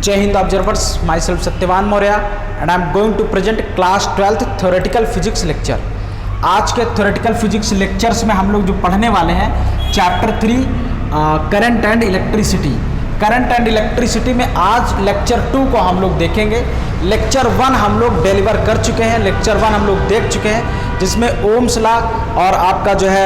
जय हिंद observers, myself Satyavan Maurya and I am going to present class 12th theoretical physics lecture. आज के theoretical physics lectures में हम लोग जो पढ़ने वाले हैं chapter 3 current and electricity. Current and electricity में आज लेक्चर 2 को हम लोग देखेंगे। लेक्चर 1 हम लोग डिलीवर कर चुके हैं, लेक्चर 1 हम लोग देख चुके हैं, जिसमें ओम्स लॉ और आपका जो है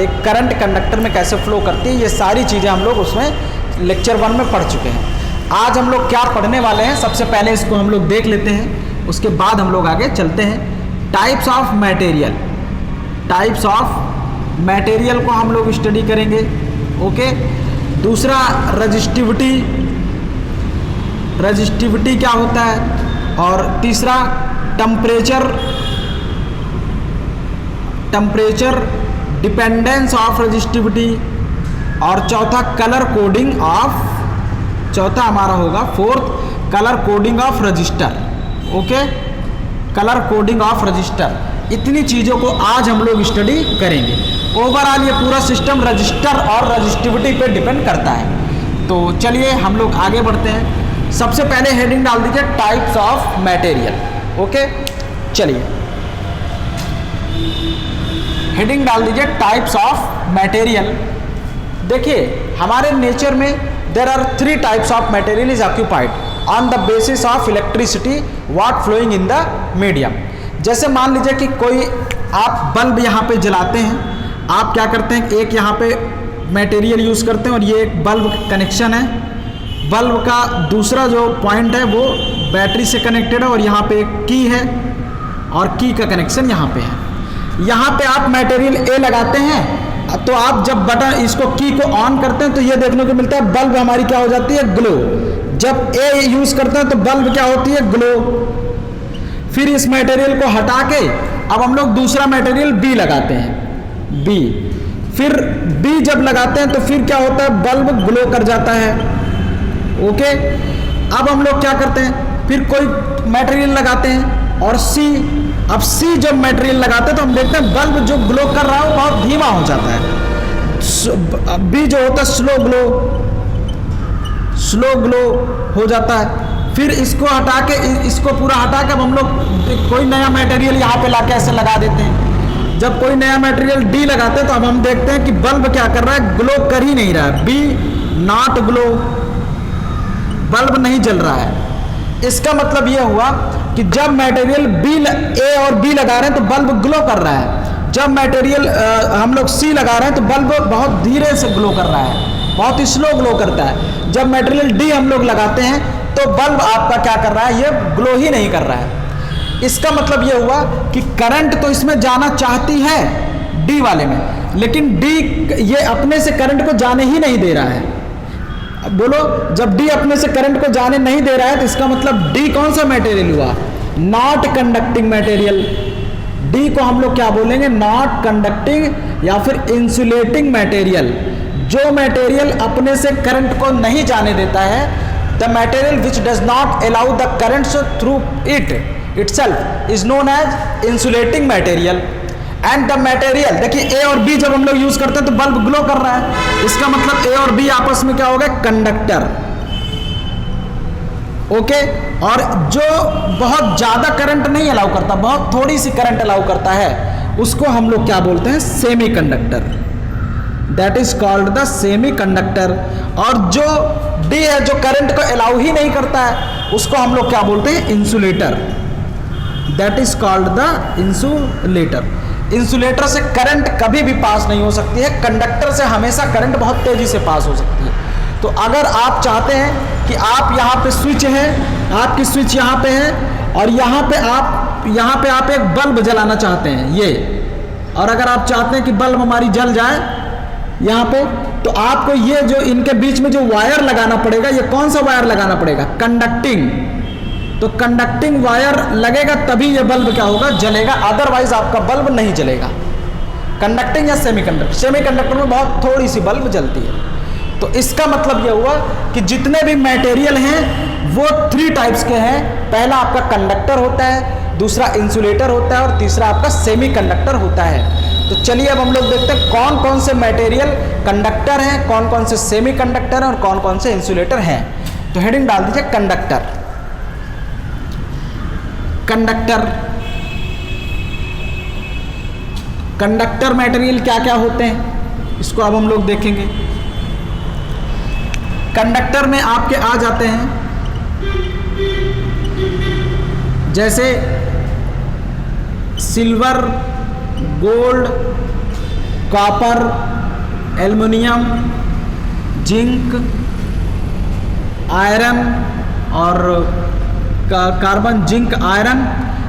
एक करंट कंडक्टर में कैसे फ्लो करती है, ये सारी चीज़ें हम लोग उसमें लेक्चर 1 में पढ़ चुके हैं। आज हम लोग क्या पढ़ने वाले हैं, सबसे पहले इसको हम लोग देख लेते हैं, उसके बाद हम लोग आगे चलते हैं। Types of material, types of material को हम लोग स्टडी करेंगे। ओके, दूसरा रजिस्टिविटी, रजिस्टिविटी क्या होता है, और तीसरा temperature, temperature dependence of resistivity, और चौथा कलर कोडिंग ऑफ, चौथा हमारा होगा fourth colour coding of register. Okay, colour coding of register, इतनी चीज़ों को आज हम लोग स्टडी करेंगे। ओवरऑल ये पूरा सिस्टम रजिस्टर और रजिस्टिविटी पे डिपेंड करता है। तो चलिए हम लोग आगे बढ़ते हैं। सबसे पहले हेडिंग डाल दीजिए टाइप्स ऑफ मटेरियल। ओके, चलिए हेडिंग डाल दीजिए टाइप्स ऑफ मटेरियल। देखिए हमारे नेचर में there are 3 types of material is occupied on the basis of electricity what flowing in the medium। जैसे मान लीजिए कि कोई आप बल्ब यहाँ पे जलाते हैं, आप क्या करते हैं, एक यहाँ पे मटेरियल यूज़ करते हैं और ये एक बल्ब कनेक्शन है। बल्ब का दूसरा जो पॉइंट है वो बैटरी से कनेक्टेड है और यहाँ पे एक की है और की का कनेक्शन यहाँ पे है। यहाँ पे आप मटेरियल ए लगाते हैं तो आप जब बटन इसको की को ऑन करते हैं तो ये देखने को मिलता है बल्ब हमारी क्या हो जाती है, ग्लो। जब ए यूज करते हैं तो बल्ब क्या होती है, ग्लो। फिर इस मटेरियल को हटा के अब हम लोग दूसरा मटेरियल बी लगाते हैं, बी। फिर बी जब लगाते हैं तो फिर क्या होता है, बल्ब ग्लो कर जाता है। ओके, अब हम लोग क्या करते हैं, फिर कोई मटेरियल लगाते हैं और सी। अब सी जब मटेरियल लगाते हैं तो हम देखते हैं बल्ब जो ग्लो कर रहा है वो बहुत धीमा हो जाता है। बी जो होता है स्लो ग्लो, स्लो ग्लो हो जाता है। फिर इसको हटा के, इसको पूरा हटा के अब हम लोग कोई नया मटेरियल यहाँ पे लाके ऐसे लगा देते हैं। जब कोई नया मटेरियल डी लगाते हैं तो अब हम देखते हैं कि बल्ब क्या कर रहा है, ग्लो कर ही नहीं रहा है, बी नॉट ग्लो, बल्ब नहीं जल रहा है। इसका मतलब यह हुआ कि जब मटेरियल बी ए और बी लगा रहे हैं तो बल्ब ग्लो कर रहा है। जब मटेरियल हम लोग सी लगा रहे हैं तो बल्ब बहुत धीरे से ग्लो कर रहा है, बहुत ही स्लो ग्लो करता है। जब मटेरियल डी हम लोग लगाते हैं तो बल्ब आपका क्या कर रहा है, ये ग्लो ही नहीं कर रहा है। इसका मतलब ये हुआ कि करंट तो इसमें जाना चाहती है डी वाले में, लेकिन डी ये अपने से करंट को जाने ही नहीं दे रहा है। बोलो, जब डी अपने से करंट को जाने नहीं दे रहा है तो इसका मतलब डी कौन सा मटेरियल हुआ, नॉट कंडक्टिंग मटेरियल। डी को हम लोग क्या बोलेंगे, नॉट कंडक्टिंग या फिर इंसुलेटिंग मटेरियल। जो मटेरियल अपने से करंट को नहीं जाने देता है, the material which does not allow the current through it itself is known as insulating material. And the material, देखिए ए और बी जब हम लोग यूज करते हैं तो बल्ब ग्लो कर रहा है, इसका मतलब ए और बी आपस में क्या होगा, कंडक्टर। ओके, और जो बहुत ज्यादा करंट नहीं अलाउ करता, बहुत थोड़ी सी करंट अलाउ करता है, उसको हम लोग क्या बोलते हैं, semi conductor. That is called the semi conductor. और जो डी है, जो करंट को अलाउ ही नहीं करता है, उसको हम लोग क्या बोलते हैं, insulator. That is called the insulator. Insulator से करंट कभी भी पास नहीं हो सकती है, कंडक्टर से हमेशा करंट बहुत तेजी से पास हो सकती है। तो अगर आप चाहते हैं कि आप यहाँ पे स्विच है, आपकी स्विच यहाँ पे है और यहाँ पे आप एक बल्ब जलाना चाहते हैं ये, और अगर आप चाहते हैं कि बल्ब हमारी जल जाए यहाँ पे, तो आपको ये जो इनके बीच में जो वायर लगाना पड़ेगा, ये कौन सा वायर लगाना पड़ेगा, कंडक्टिंग। तो कंडक्टिंग वायर लगेगा तभी ये बल्ब क्या होगा, जलेगा, अदरवाइज आपका बल्ब नहीं जलेगा। कंडक्टिंग या सेमी कंडक्टर, सेमी कंडक्टर में बहुत थोड़ी सी बल्ब जलती है। तो इसका मतलब ये हुआ कि जितने भी मटेरियल हैं वो 3 टाइप्स के हैं। पहला आपका कंडक्टर होता है, दूसरा इंसुलेटर होता है और तीसरा आपका सेमी कंडक्टर होता है। तो चलिए अब हम लोग देखते हैं कौन कौन से मटेरियल कंडक्टर हैं, कौन कौन से सेमी कंडक्टर हैं और कौन कौन से इंसुलेटर हैं। तो हेडिंग डाल दीजिए कंडक्टर। कंडक्टर, कंडक्टर मटेरियल क्या क्या होते हैं इसको अब हम लोग देखेंगे। कंडक्टर में आपके आ जाते हैं जैसे silver, gold, copper, aluminium, zinc, iron और कार्बन, जिंक, आयरन।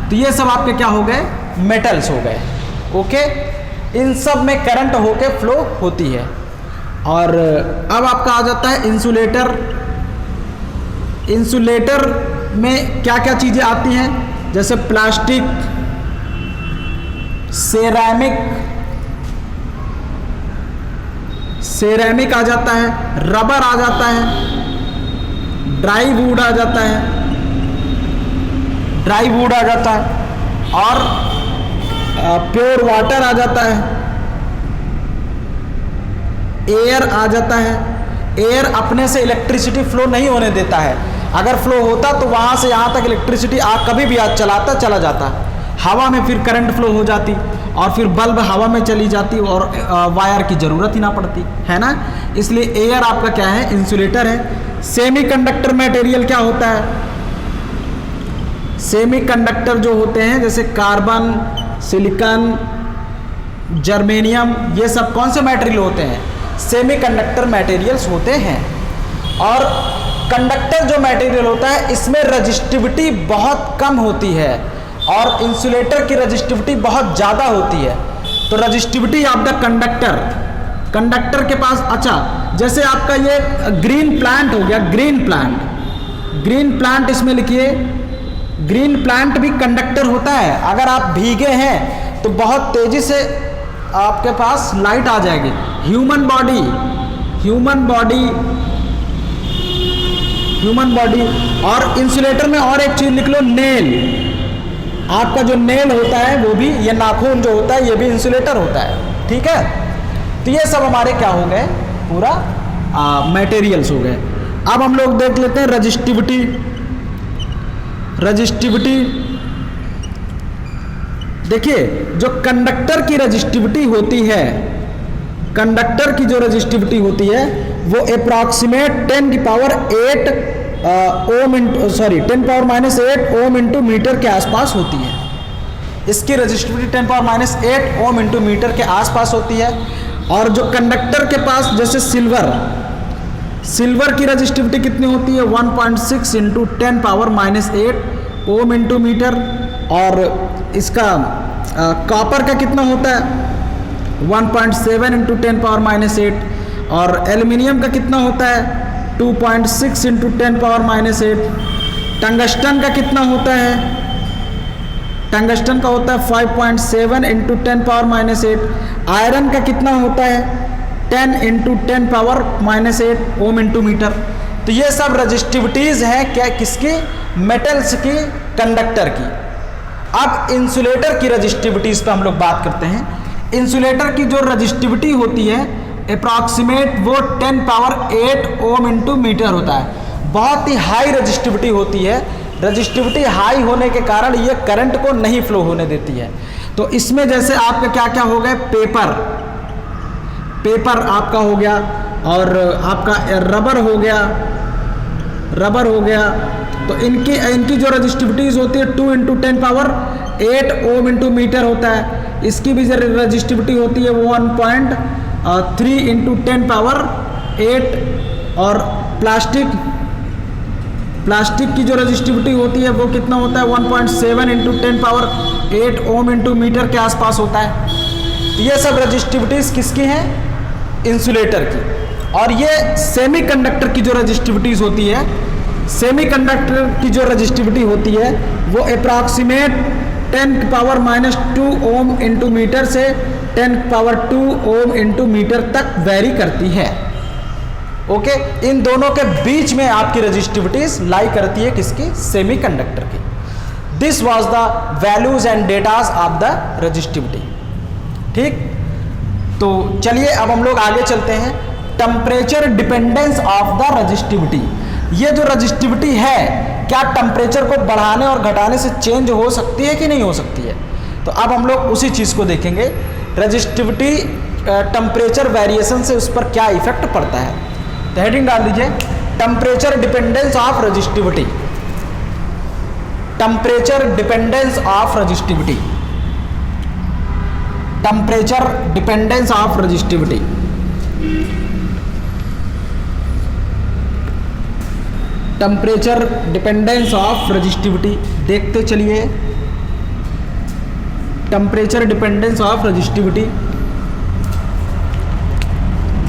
तो ये सब आपके क्या हो गए, मेटल्स हो गए। ओके, इन सब में करंट होके फ्लो होती है। और अब आपका आ जाता है इंसुलेटर। इंसुलेटर में क्या क्या चीज़ें आती हैं, जैसे प्लास्टिक, सेरेमिक आ जाता है, रबर आ जाता है, ड्राई वुड आ जाता है, और प्योर वाटर आ जाता है, एयर आ जाता है। एयर अपने से इलेक्ट्रिसिटी फ्लो नहीं होने देता है, अगर फ्लो होता तो वहाँ से यहाँ तक इलेक्ट्रिसिटी कभी भी चला जाता। हवा में फिर करंट फ्लो हो जाती और फिर बल्ब हवा में चली जाती और वायर की ज़रूरत ही ना पड़ती, है ना। इसलिए एयर आपका क्या है, इंसुलेटर है। सेमीकंडक्टर मटेरियल क्या होता है, सेमीकंडक्टर जो होते हैं जैसे कार्बन, सिलिकॉन, जर्मेनियम, ये सब कौन से मटेरियल होते हैं, सेमीकंडक्टर मटेरियल्स होते हैं। और कंडक्टर जो मटेरियल होता है इसमें रजिस्टिविटी बहुत कम होती है और इंसुलेटर की रजिस्टिविटी बहुत ज़्यादा होती है। तो रजिस्टिविटी ऑफ द कंडक्टर के पास, अच्छा जैसे आपका ये ग्रीन प्लांट हो गया, ग्रीन प्लांट इसमें लिखिए। ग्रीन प्लांट भी कंडक्टर होता है। अगर आप भीगे हैं तो बहुत तेजी से आपके पास लाइट आ जाएगी। ह्यूमन बॉडी और इंसुलेटर में और एक चीज लिख लो, नेल। आपका जो नेल होता है वो भी, ये नाखून जो होता है ये भी इंसुलेटर होता है, ठीक है। तो ये सब हमारे क्या हो गए, पूरा मटेरियल्स हो गए। अब हम लोग देख लेते हैं रजिस्टिविटी। देखिए जो कंडक्टर की रजिस्टिविटी होती है, कंडक्टर की जो रजिस्टिविटी होती है वो अप्रॉक्सीमेट 10⁻⁸ ओम इंटू मीटर के आसपास होती है। इसकी रजिस्टिविटी 10⁻⁸ ओम इंटू मीटर के आसपास होती है। और जो कंडक्टर के पास, जैसे सिल्वर की रजिस्टिविटी कितनी होती है, 1.6 इंटू 10⁻⁸ ओम इंटू मीटर। और इसका कॉपर का कितना होता है, 1.7 इंटू 10⁻⁸। और एल्युमिनियम का कितना होता है, 2.6 इंटू 10⁻⁸। टंगस्टन का कितना होता है, टंगस्टन का होता है 5.7 इंटू 10⁻⁸। आयरन का कितना होता है, 10 इंटू 10⁻⁸ ओम इंटू मीटर। तो ये सब रजिस्टिविटीज़ हैं क्या, किसकी, मेटल्स की, कंडक्टर की। अब इंसुलेटर की रजिस्टिविटीज़ पे हम लोग बात करते हैं। इंसुलेटर की जो रजिस्टिविटी होती है अप्रॉक्सीमेट वो 10⁸ ओम इंटू मीटर होता है। बहुत ही हाई रजिस्टिविटी होती है। रजिस्टिविटी हाई होने के कारण ये करंट को नहीं फ्लो होने देती है। तो इसमें जैसे आपका क्या क्या हो गए, पेपर आपका हो गया, और आपका रबर हो गया। तो इनकी जो रजिस्टिविटीज़ होती है 2 इंटू 10⁸ ओम इंटू मीटर होता है। इसकी भी जो रजिस्टिविटी होती है 1.3 इंटू 10⁸। और प्लास्टिक की जो रजिस्टिविटी होती है वो कितना होता है, 1.7 इंटू 10⁸ ओम इंटू मीटर के आसपास होता है। तो ये सब रजिस्टिविटीज़ किसकी हैं, इंसुलेटर की। और ये सेमीकंडक्टर की जो रजिस्टिविटीज़ होती है, सेमीकंडक्टर की जो रजिस्टिविटी होती है वो अप्रॉक्सीमेट 10⁻⁻2 ओम इंटू मीटर से 10⁻2 ओम इंटू मीटर तक वेरी करती है। ओके, इन दोनों के बीच में आपकी रजिस्टिविटीज लाई करती है, किसकी, सेमीकंडक्टर की। This was the values and datas of the resistivity. ठीक, तो चलिए अब हम लोग आगे चलते हैं। Temperature dependence of the resistivity, ये जो रजिस्टिविटी है क्या टेम्परेचर को बढ़ाने और घटाने से चेंज हो सकती है कि नहीं हो सकती है? तो अब हम लोग उसी चीज़ को देखेंगे, रजिस्टिविटी टेम्परेचर वेरिएशन से उस पर क्या इफेक्ट पड़ता है। तो हेडिंग डाल दीजिए temperature dependence of resistivity, temperature dependence of resistivity, temperature dependence of resistivity. Temperature dependence of resistivity देखते चलिए, टेम्परेचर डिपेंडेंस ऑफ रजिस्टिविटी।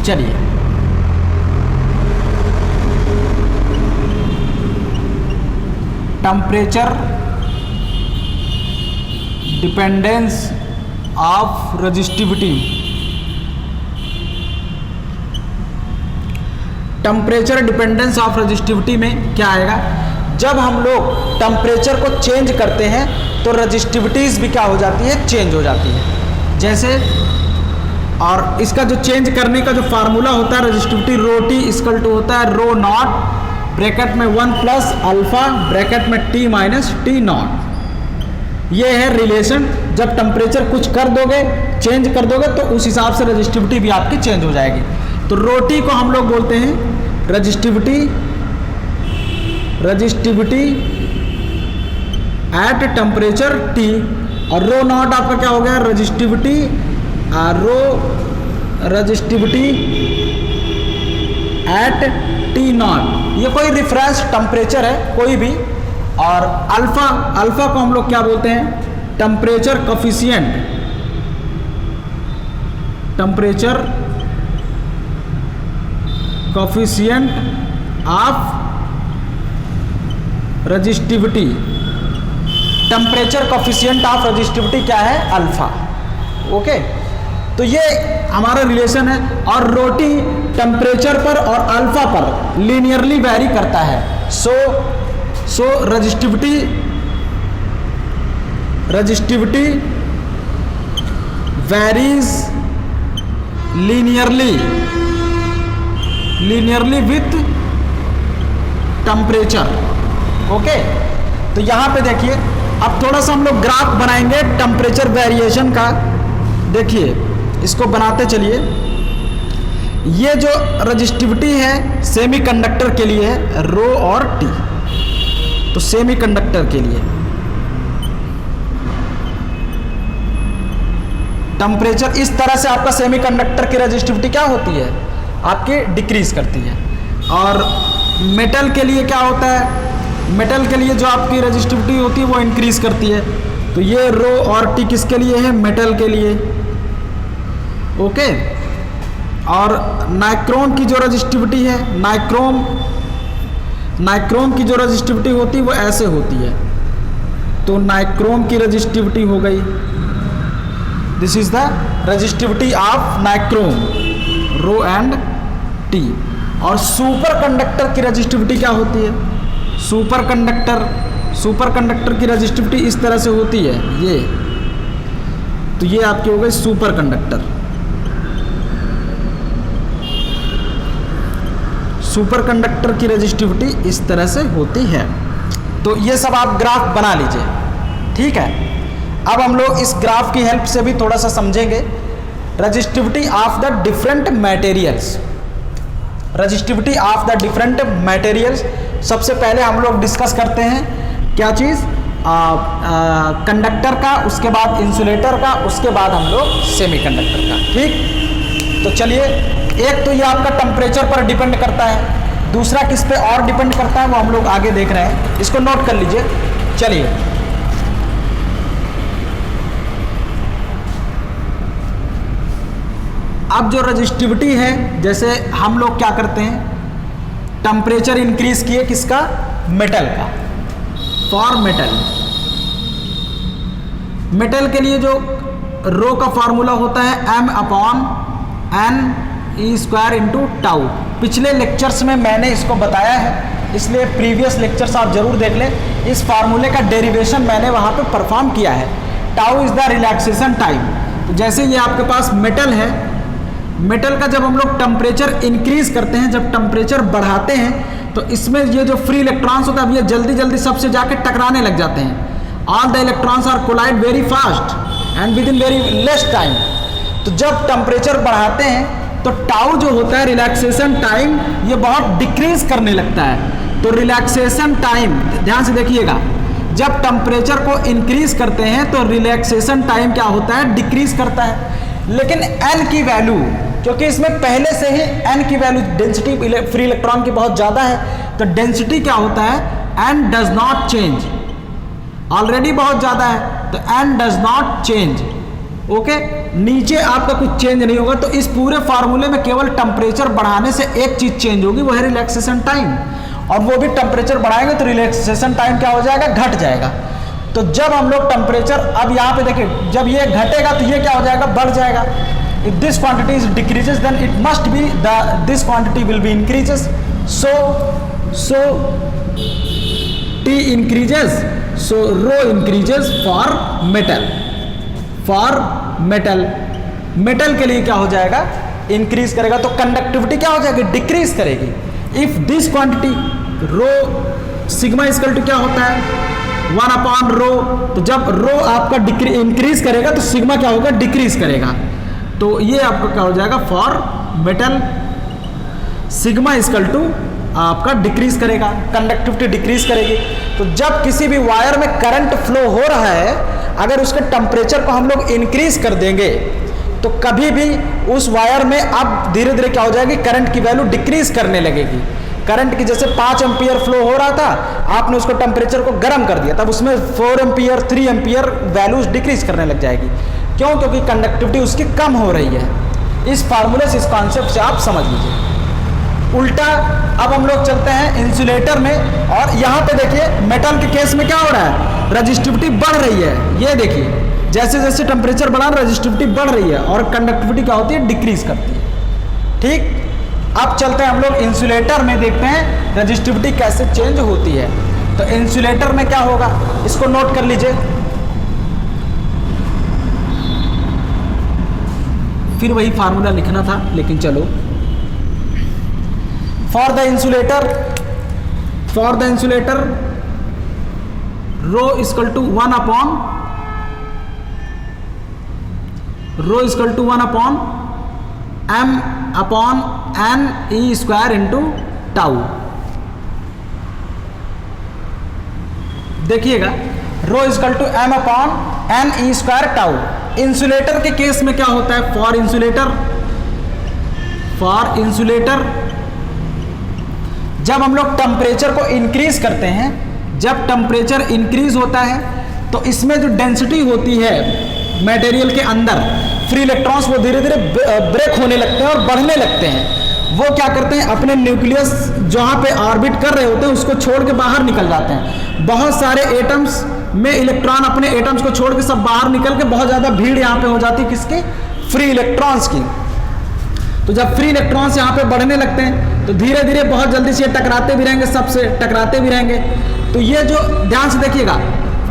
चलिए temperature dependence of resistivity, temperature dependence of resistivity में क्या आएगा, जब हम लोग टेम्परेचर को चेंज करते हैं तो रजिस्टिविटीज़ भी क्या हो जाती है, चेंज हो जाती है। जैसे, और इसका जो चेंज करने का जो फार्मूला होता है resistivity, rho T equal to होता है रो नॉट ब्रैकेट में 1 प्लस अल्फा ब्रैकेट में टी माइनस टी नॉट। ये है रिलेशन, जब टेम्परेचर कुछ कर दोगे, चेंज कर दोगे तो उस हिसाब से रजिस्टिविटी भी आपकी चेंज हो जाएगी। तो रो टी को हम लोग बोलते हैं resistivity, resistivity at temperature T, और रो नॉट आपका क्या हो गया, resistivity, rho resistivity at T naught. ये कोई रिफरेंस टेम्परेचर है कोई भी, और अल्फा, अल्फा को हम लोग क्या बोलते हैं, temperature coefficient, temperature coefficient of resistivity. Temperature coefficient of resistivity क्या है, अल्फा। ओके, तो ये हमारा रिलेशन है, और रोटी टेम्परेचर पर और अल्फा पर लीनियरली वैरी करता है। So resistivity, resistivity varies linearly, linearly with temperature. Okay, तो यहां पे देखिए, अब थोड़ा सा हम लोग ग्राफ बनाएंगे टेम्परेचर वेरिएशन का। देखिए इसको बनाते चलिए। ये जो रजिस्टिविटी है सेमीकंडक्टर के लिए है, रो और टी। तो सेमीकंडक्टर के लिए टेम्परेचर इस तरह से आपका सेमीकंडक्टर की रजिस्टिविटी क्या होती है, आपकी डिक्रीज करती है। और मेटल के लिए क्या होता है, मेटल के लिए जो आपकी रजिस्टिविटी होती है वो इंक्रीज करती है। तो ये रो और टी किसके लिए है, मेटल के लिए। ओके, और नाइक्रोम की जो रजिस्टिविटी है, नाइक्रोम, नाइक्रोम की जो रजिस्टिविटी होती है वो ऐसे होती है। तो नाइक्रोम की रजिस्टिविटी हो गई, this is the resistivity of nichrome, rho and T. और सुपर कंडक्टर की रजिस्टिविटी क्या होती है, सुपर कंडक्टर, सुपर कंडक्टर की रजिस्टिविटी इस तरह से होती है ये। तो ये आपकी हो गई सुपर कंडक्टर, सुपर कंडक्टर की रजिस्टिविटी इस तरह से होती है। तो ये सब आप ग्राफ बना लीजिए, ठीक है। अब हम लोग इस ग्राफ की हेल्प से भी थोड़ा सा समझेंगे resistivity of the different materials, resistivity of the different materials. सबसे पहले हम लोग डिस्कस करते हैं क्या चीज़, कंडक्टर का, उसके बाद इंसुलेटर का, उसके बाद हम लोग सेमीकंडक्टर का, ठीक। तो चलिए, एक तो ये आपका टेम्परेचर पर डिपेंड करता है, दूसरा किस पे और डिपेंड करता है वो हम लोग आगे देख रहे हैं, इसको नोट कर लीजिए। चलिए, अब जो रजिस्टिविटी है, जैसे हम लोग क्या करते हैं, टेम्परेचर इंक्रीज किए किसका, मेटल का, फॉर मेटल। मेटल के लिए जो रो का फॉर्मूला होता है m/n² इंटू टाउ। पिछले लेक्चर्स में मैंने इसको बताया है, इसलिए प्रीवियस लेक्चर्स आप जरूर देख लें। इस फार्मूले का डेरिवेशन मैंने वहाँ पे परफॉर्म किया है। Tau is the relaxation time. तो जैसे ये आपके पास मेटल है, मेटल का जब हम लोग टेम्परेचर इंक्रीज करते हैं, जब टेम्परेचर बढ़ाते हैं, तो इसमें ये जो फ्री इलेक्ट्रॉन्स होता है, अब ये जल्दी जल्दी सबसे जाके टकराने लग जाते हैं। All the electrons are collide very fast and within very less time. तो जब टेम्परेचर बढ़ाते हैं तो टाउ जो होता है रिलैक्सेशन टाइम, ये बहुत डिक्रीज करने लगता है। तो रिलैक्सेशन टाइम ध्यान से देखिएगा, जब टेम्परेचर को इंक्रीज करते हैं तो रिलैक्सेशन टाइम क्या होता है, डिक्रीज करता है। लेकिन n की वैल्यू, क्योंकि इसमें पहले से ही n की वैल्यू डेंसिटी फ्री इलेक्ट्रॉन की बहुत ज़्यादा है, तो डेंसिटी क्या होता है, n does not change, already बहुत ज़्यादा है तो n does not change. Okay, नीचे आपका कुछ चेंज नहीं होगा। तो इस पूरे फार्मूले में केवल टेम्परेचर बढ़ाने से एक चीज़ चेंज होगी, वो है रिलैक्सेशन टाइम, और वो भी टेम्परेचर बढ़ाएंगे तो रिलैक्सेशन टाइम क्या हो जाएगा, घट जाएगा। तो जब हम लोग टेम्परेचर, अब यहाँ पे देखिए, जब ये घटेगा तो ये क्या हो जाएगा, बढ़ जाएगा। If this quantity is decreases then it must be this quantity will be increases. So T increases, so rho increases for metal. For metal, metal के लिए क्या हो जाएगा, इंक्रीज करेगा। तो कंडक्टिविटी क्या हो जाएगी, डिक्रीज करेगी। If this quantity rho sigma equal to क्या होता है, 1/रो। तो जब रो आपका इंक्रीज करेगा तो सिग्मा क्या होगा, डिक्रीज करेगा। तो ये आपका क्या हो जाएगा, for metal sigma equal to आपका डिक्रीज करेगा, कंडक्टिविटी डिक्रीज करेगी। तो जब किसी भी वायर में करंट फ्लो हो रहा है, अगर उसके टेम्परेचर को हम लोग इंक्रीज कर देंगे तो कभी भी उस वायर में अब धीरे धीरे क्या हो जाएगी, करंट की वैल्यू डिक्रीज करने लगेगी। करंट की जैसे 5 एम्पियर फ्लो हो रहा था, आपने उसको टेम्परेचर को गर्म कर दिया, तब उसमें 4 एम्पियर 3 एम्पियर वैल्यूज डिक्रीज करने लग जाएगी। क्यों, क्योंकि कंडक्टिविटी उसकी कम हो रही है। इस फार्मूले से, इस कॉन्सेप्ट से आप समझ लीजिए। उल्टा अब हम लोग चलते हैं इंसुलेटर में, और यहाँ पे देखिए मेटल के केस में क्या हो रहा है, रजिस्टिविटी बढ़ रही है। ये देखिए, जैसे जैसे टेम्परेचर बढ़ा रजिस्टिविटी बढ़ रही है और कंडक्टिविटी क्या होती है, डिक्रीज करती है। ठीक, अब चलते हैं हम लोग इंसुलेटर में, देखते हैं रजिस्टिविटी कैसे चेंज होती है। तो इंसुलेटर में क्या होगा, इसको नोट कर लीजिए। फिर वही फार्मूला लिखना था, लेकिन चलो। For the insulator rho equal to 1/m upon n e square into tau. देखिएगा, rho equal to m upon n e square tau. Insulator के केस में क्या होता है, फॉर इंसुलेटर जब हम लोग टेम्परेचर को इंक्रीज करते हैं, जब टेम्परेचर इंक्रीज होता है तो इसमें जो डेंसिटी होती है मटेरियल के अंदर, फ्री इलेक्ट्रॉन्स वो धीरे धीरे ब्रेक होने लगते हैं और बढ़ने लगते हैं। वो क्या करते हैं, अपने न्यूक्लियस जहाँ पे ऑर्बिट कर रहे होते हैं उसको छोड़ के बाहर निकल जाते हैं। बहुत सारे एटम्स में इलेक्ट्रॉन अपने एटम्स को छोड़ के सब बाहर निकल के बहुत ज़्यादा भीड़ यहाँ पे हो जाती है, किसकी, फ्री इलेक्ट्रॉन्स की। तो जब फ्री इलेक्ट्रॉन्स यहाँ पे बढ़ने लगते हैं तो धीरे धीरे बहुत जल्दी से टकराते भी रहेंगे, सबसे टकराते भी रहेंगे। तो ये जो, ध्यान से देखिएगा,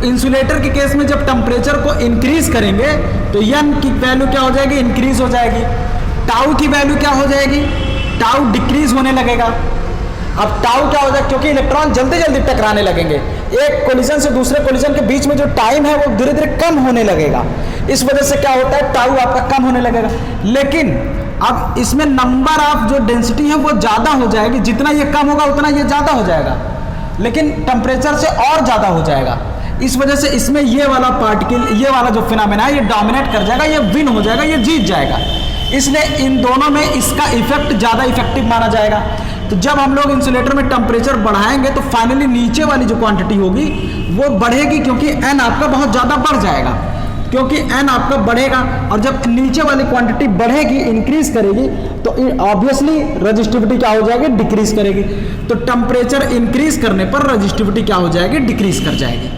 इंसुलेटर के केस में जब टेम्परेचर को इंक्रीज करेंगे तो n की वैल्यू क्या हो जाएगी, इंक्रीज हो जाएगी। टाउ की वैल्यू क्या हो जाएगी, टाउ डिक्रीज होने लगेगा। अब टाउ क्या हो जाएगा, क्योंकि इलेक्ट्रॉन जल्दी जल्दी टकराने लगेंगे, एक कोलिजन से दूसरे कोलिजन के बीच में जो टाइम है वो धीरे धीरे कम होने लगेगा। इस वजह से क्या होता है, टाउ आपका कम होने लगेगा। लेकिन अब इसमें नंबर ऑफ जो डेंसिटी है वो ज़्यादा हो जाएगी, जितना ये कम होगा उतना ये ज़्यादा हो जाएगा, लेकिन टेम्परेचर से और ज़्यादा हो जाएगा। इस वजह से इसमें ये वाला पार्टिकल, ये वाला जो फिनोमेना है ये डोमिनेट कर जाएगा, ये विन हो जाएगा, ये जीत जाएगा। इसलिए इन दोनों में इसका इफेक्ट ज़्यादा इफेक्टिव माना जाएगा। तो जब हम लोग इंसुलेटर में टेम्परेचर बढ़ाएंगे तो फाइनली नीचे वाली जो क्वांटिटी होगी वो बढ़ेगी, क्योंकि n आपका बहुत ज़्यादा बढ़ जाएगा, क्योंकि n आपका बढ़ेगा। और जब नीचे वाली क्वांटिटी बढ़ेगी, इंक्रीज करेगी, तो ऑब्वियसली रजिस्टिविटी क्या हो जाएगी, डिक्रीज करेगी। तो टेम्परेचर इंक्रीज करने पर रजिस्टिविटी क्या हो जाएगी, डिक्रीज कर जाएगी।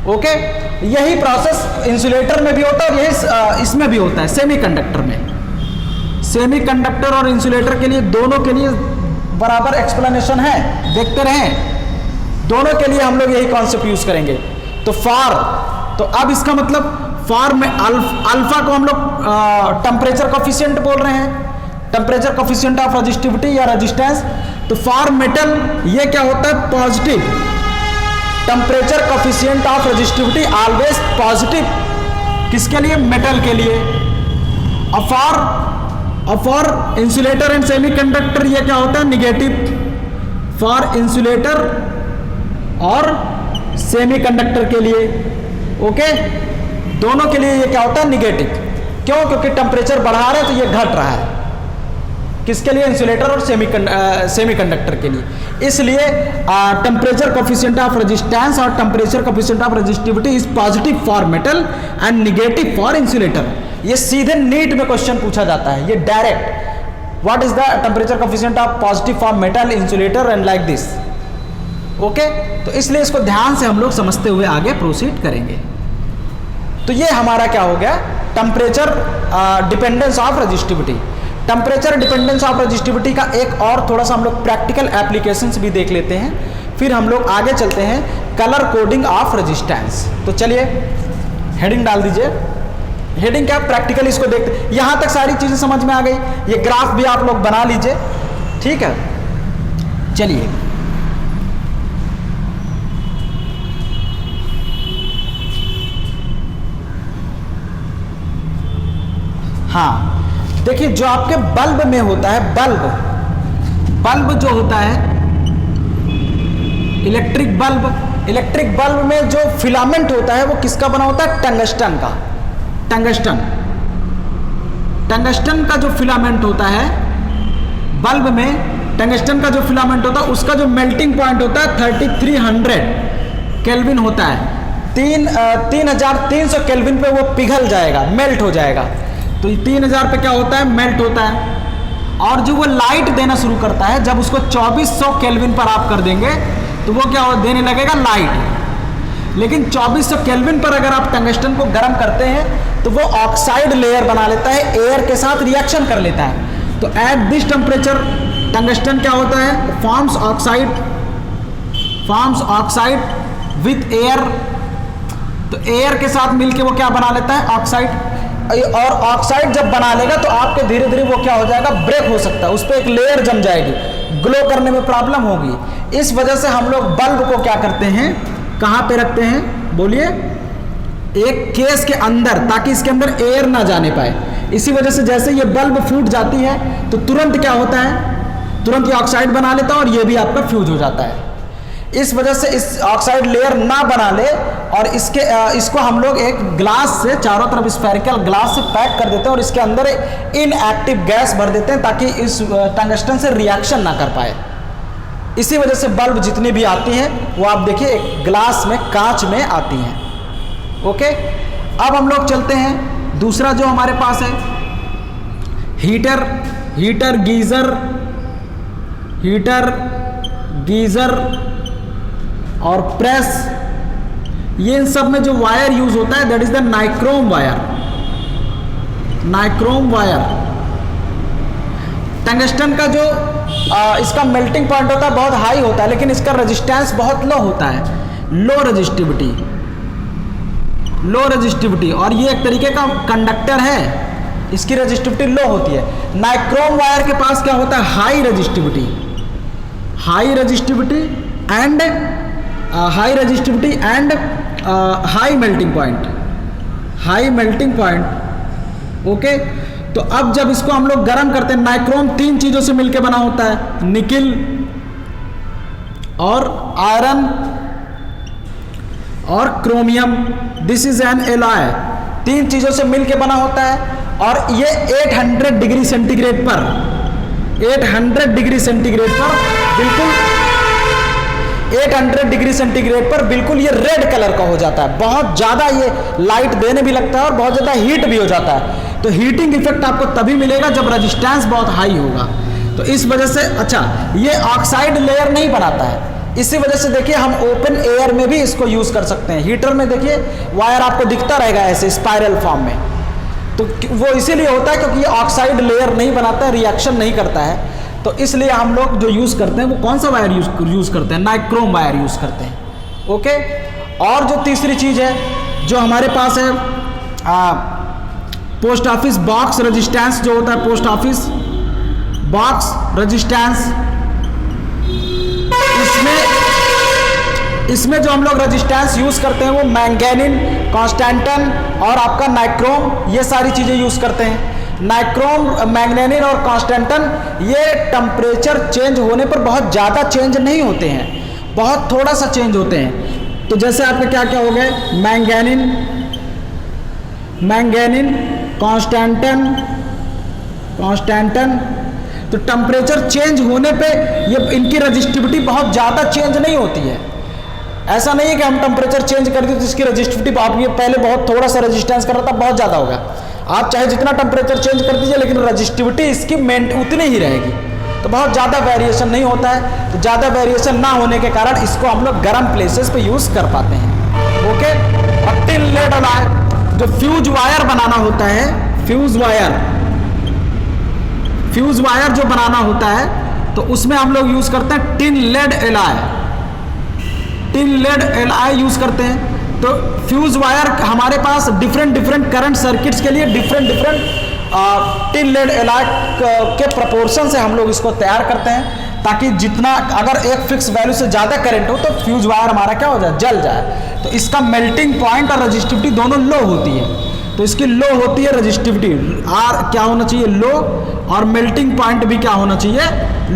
ओके, यही प्रोसेस इंसुलेटर में भी होता है और यही इसमें भी होता है, सेमीकंडक्टर में। सेमीकंडक्टर और इंसुलेटर के लिए, दोनों के लिए बराबर एक्सप्लेनेशन है, देखते रहें। दोनों के लिए हम लोग यही कॉन्सेप्ट यूज करेंगे। तो फॉर, तो अब इसका मतलब फॉर में अल्फा को हम लोग टेम्परेचर कोफिशिएंट बोल रहे हैं, टेम्परेचर कोफिशिएंट ऑफ रजिस्टिविटी या रेजिस्टेंस। तो फॉर मेटल ये क्या होता है, positive. Temperature coefficient of resistivity always positive, किसके लिए, मेटल के लिए। फॉर इंसुलेटर एंड सेमीकंडक्टर ये क्या होता है, निगेटिव। फॉर इंसुलेटर और सेमीकंडक्टर के लिए, ओके, दोनों के लिए ये क्या होता है, निगेटिव। क्यों, क्योंकि टेम्परेचर बढ़ा रहे हैं तो ये घट रहा है, किसके लिए, इंसुलेटर और सेमीकंडक्टर के लिए। इसलिए टेम्परेचर कोफिशिएंट ऑफ रेजिस्टेंस और temperature coefficient of resistivity is positive for metal and negative for insulator. ये सीधे नीट में क्वेश्चन पूछा जाता है, ये direct, what is the temperature coefficient of positive for metal, insulator and like this, okay. तो इसलिए इसको ध्यान से हम लोग समझते हुए आगे प्रोसीड करेंगे। तो ये हमारा क्या हो गया, temperature dependence of resistivity. Temperature dependence of resistivity का एक और थोड़ा सा हम लोग प्रैक्टिकल एप्लीकेशंस भी देख लेते हैं, फिर हम लोग आगे चलते हैं, कलर कोडिंग ऑफ रेजिस्टेंस। तो चलिए हेडिंग डाल दीजिए, हेडिंग क्या, प्रैक्टिकल इसको देखते। यहां तक सारी चीजें समझ में आ गई, ये ग्राफ भी आप लोग बना लीजिए, ठीक है। चलिए हाँ, देखिए जो आपके बल्ब में होता है, बल्ब जो होता है, इलेक्ट्रिक बल्ब में जो फिलामेंट होता है वो किसका बना होता है, टंगस्टन का। टंगस्टन का जो फिलामेंट होता है बल्ब में, टंगस्टन का जो फिलामेंट होता है उसका जो मेल्टिंग पॉइंट होता है 3300 केल्विन होता है। 3300 केल्विन पे वो पिघल जाएगा, मेल्ट हो जाएगा। तो 3000 पे क्या होता है, मेल्ट होता है। और जो वो लाइट देना शुरू करता है, जब उसको 2400 केल्विन पर आप कर देंगे तो वो क्या देने लगेगा, लाइट। लेकिन 2400 केल्विन पर अगर आप टंगस्टन को गर्म करते हैं तो वो ऑक्साइड लेयर बना लेता है, एयर के साथ रिएक्शन कर लेता है। तो एट दिस टेम्परेचर टंगस्टन क्या होता है, फॉर्म्स ऑक्साइड विथ एयर। तो एयर के साथ मिलके वो क्या बना लेता है, ऑक्साइड। और ऑक्साइड जब बना लेगा तो आपके धीरे धीरे वो क्या हो जाएगा, ब्रेक हो सकता है, उस पर एक लेयर जम जाएगी, ग्लो करने में प्रॉब्लम होगी। इस वजह से हम लोग बल्ब को क्या करते हैं, कहाँ पे रखते हैं, बोलिए, एक केस के अंदर, ताकि इसके अंदर एयर ना जाने पाए। इसी वजह से जैसे ये बल्ब फूट जाती है तो तुरंत क्या होता है, तुरंत ये ऑक्साइड बना लेता है और ये भी आपका फ्यूज हो जाता है। इस वजह से इस ऑक्साइड लेयर ना बना ले और इसको हम लोग एक ग्लास से चारों तरफ स्फेरिकल ग्लास से पैक कर देते हैं और इसके अंदर इनएक्टिव गैस भर देते हैं ताकि इस टंगस्टन से रिएक्शन ना कर पाए। इसी वजह से बल्ब जितनी भी आती हैं वो आप देखिए एक ग्लास में, कांच में आती हैं, ओके। अब हम लोग चलते हैं दूसरा जो हमारे पास है, हीटर गीजर और प्रेस। ये इन सब में जो वायर यूज होता है that is the nichrome wire. Tungsten का जो इसका मेल्टिंग पॉइंट होता है बहुत हाई होता है, लेकिन इसका रेजिस्टेंस बहुत लो होता है, लो रेजिस्टिविटी। और ये एक तरीके का कंडक्टर है, इसकी रेजिस्टिविटी लो होती है। नाइक्रोम वायर के पास क्या होता है, high resistivity and high melting point, okay. तो अब जब इसको हम लोग गर्म करते हैं, नाइक्रोम 3 चीजों से मिलकर बना होता है, निकिल और आयरन और chromium. This is an alloy, 3 चीजों से मिलकर बना होता है और ये 800 डिग्री सेंटीग्रेड पर बिल्कुल ये रेड कलर का हो जाता है। बहुत ज़्यादा ये लाइट देने भी लगता है और बहुत ज़्यादा हीट भी हो जाता है। तो हीटिंग इफेक्ट आपको तभी मिलेगा जब रेजिस्टेंस बहुत हाई होगा। तो इस वजह से अच्छा, ये ऑक्साइड लेयर नहीं बनाता है, इसी वजह से देखिए हम ओपन एयर में भी इसको यूज़ कर सकते हैं। हीटर में देखिए वायर आपको दिखता रहेगा ऐसे स्पाइरल फॉर्म में, तो वो इसीलिए होता है क्योंकि ये ऑक्साइड लेयर नहीं बनाता है, रिएक्शन नहीं करता है। तो इसलिए हम लोग जो यूज़ करते हैं वो कौन सा वायर यूज़ करते हैं, नाइक्रोम वायर यूज़ करते हैं, ओके। और जो तीसरी चीज़ है जो हमारे पास है, पोस्ट ऑफिस बॉक्स रेजिस्टेंस जो होता है, पोस्ट ऑफिस बॉक्स रेजिस्टेंस, इसमें जो हम लोग रेजिस्टेंस यूज़ करते हैं वो मैंगनीन, कांस्टेंटन और आपका नाइक्रोम, ये सारी चीज़ें यूज़ करते हैं। नाइक्रोम, मैंगनीन और कांस्टेंटन ये टेम्परेचर चेंज होने पर बहुत ज़्यादा चेंज नहीं होते हैं, बहुत थोड़ा सा चेंज होते हैं। तो जैसे आपके क्या क्या हो गए, मैंगनीन, कांस्टेंटन, तो टेम्परेचर चेंज होने पे ये इनकी रजिस्टिविटी बहुत ज़्यादा चेंज नहीं होती है। ऐसा नहीं है कि हम टेम्परेचर चेंज कर दें तो इसकी रजिस्टिविटी, आप ये पहले बहुत थोड़ा सा रेजिस्टेंस कर रहा था, बहुत ज़्यादा होगा। आप चाहे जितना टेम्परेचर चेंज कर दीजिए लेकिन रजिस्टिविटी इसकी उतनी ही रहेगी, तो बहुत ज़्यादा वेरिएशन नहीं होता है। तो ज़्यादा वेरिएशन ना होने के कारण इसको हम लोग गर्म प्लेसेस पे यूज़ कर पाते हैं। ओके। और टिन लेड एलॉय, जो फ्यूज वायर बनाना होता है, फ्यूज वायर जो बनाना होता है, तो उसमें हम लोग यूज़ करते हैं टिन लेड एलॉय यूज़ करते हैं। तो फ्यूज वायर हमारे पास डिफरेंट करंट सर्किट्स के लिए डिफरेंट टिन लेड एलॉय के प्रोपोर्शन से हम लोग इसको तैयार करते हैं, ताकि जितना अगर एक फिक्स वैल्यू से ज़्यादा करंट हो तो फ्यूज वायर हमारा क्या हो जाए, जल जाए। तो इसका मेल्टिंग पॉइंट और रजिस्टिविटी दोनों लो होती है। तो इसकी लो होती है रजिस्टिविटी, आर क्या होना चाहिए, लो, और मेल्टिंग पॉइंट भी क्या होना चाहिए,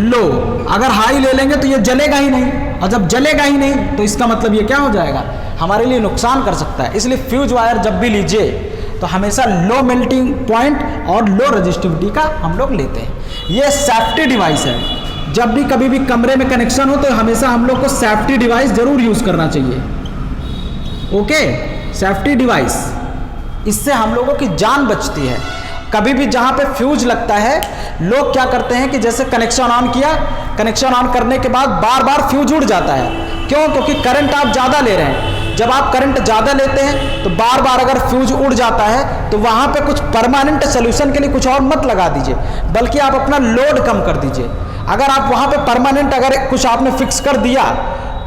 लो। अगर हाई ले लेंगे तो ये जलेगा ही नहीं, और जब जलेगा ही नहीं तो इसका मतलब ये क्या हो जाएगा, हमारे लिए नुकसान कर सकता है। इसलिए फ्यूज वायर जब भी लीजिए तो हमेशा लो मेल्टिंग पॉइंट और लो रजिस्टिविटी का हम लोग लेते हैं। ये सेफ्टी डिवाइस है, जब भी कभी भी कमरे में कनेक्शन हो तो हमेशा हम लोग को सेफ्टी डिवाइस जरूर यूज़ करना चाहिए। ओके, सेफ्टी डिवाइस, इससे हम लोगों की जान बचती है। कभी भी जहाँ पे फ्यूज लगता है, लोग क्या करते हैं कि जैसे कनेक्शन ऑन किया, कनेक्शन ऑन करने के बाद बार बार फ्यूज उड़ जाता है। क्यों? क्योंकि करंट आप ज़्यादा ले रहे हैं। जब आप करंट ज़्यादा लेते हैं तो बार बार अगर फ्यूज उड़ जाता है तो वहाँ पे कुछ परमानेंट सोल्यूशन के लिए कुछ और मत लगा दीजिए, बल्कि आप अपना लोड कम कर दीजिए। अगर आप वहाँ पे परमानेंट अगर कुछ आपने फिक्स कर दिया,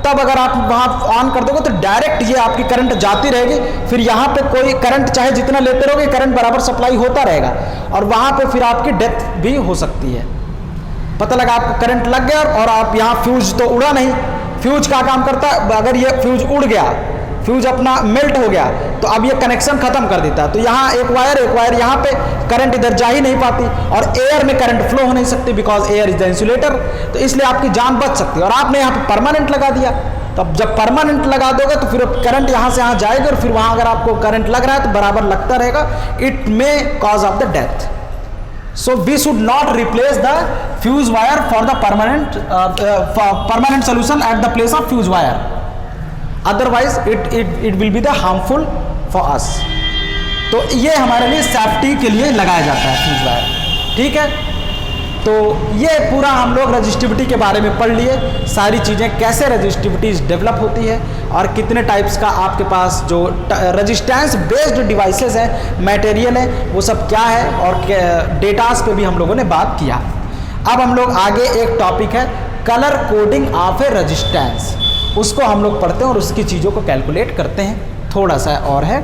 तब अगर आप वहाँ ऑन कर दोगे तो डायरेक्ट ये आपकी करंट जाती रहेगी। फिर यहाँ पे कोई करंट चाहे जितना लेते रहोगे, करंट बराबर सप्लाई होता रहेगा, और वहाँ पे फिर आपकी डेथ भी हो सकती है। पता लगा आपको करंट लग गया और आप यहाँ फ्यूज तो उड़ा नहीं। फ्यूज का काम करता है, अगर ये फ्यूज उड़ गया, फ्यूज अपना मेल्ट हो गया, तो अब ये कनेक्शन खत्म कर देता है। तो यहाँ एक वायर यहाँ पे करंट इधर जा ही नहीं पाती, और एयर में करंट फ्लो हो नहीं सकती, because air is the insulator. तो इसलिए आपकी जान बच सकती है। और आपने यहाँ पे परमानेंट लगा दिया, तो अब जब परमानेंट लगा दोगे तो फिर करंट यहाँ से यहाँ जाएगा, और फिर वहाँ अगर आपको करंट लग रहा है तो बराबर लगता रहेगा। It may cause of the death. So we should not replace the fuse wire for the permanent solution at the place of fuse wire. Otherwise it will be the harmful for us. तो ये हमारे लिए safety के लिए लगाया जाता है fuse wire. ठीक है, तो ये पूरा हम लोग रजिस्टिविटी के बारे में पढ़ लिए, सारी चीज़ें कैसे रजिस्टिविटीज डेवलप होती है और कितने टाइप्स का आपके पास जो रजिस्टेंस बेस्ड डिवाइसेस है, मटेरियल है, वो सब क्या है, और डेटास पे भी हम लोगों ने बात किया। अब हम लोग आगे एक टॉपिक है colour coding of A resistance, उसको हम लोग पढ़ते हैं और उसकी चीज़ों को कैलकुलेट करते हैं। थोड़ा सा और है,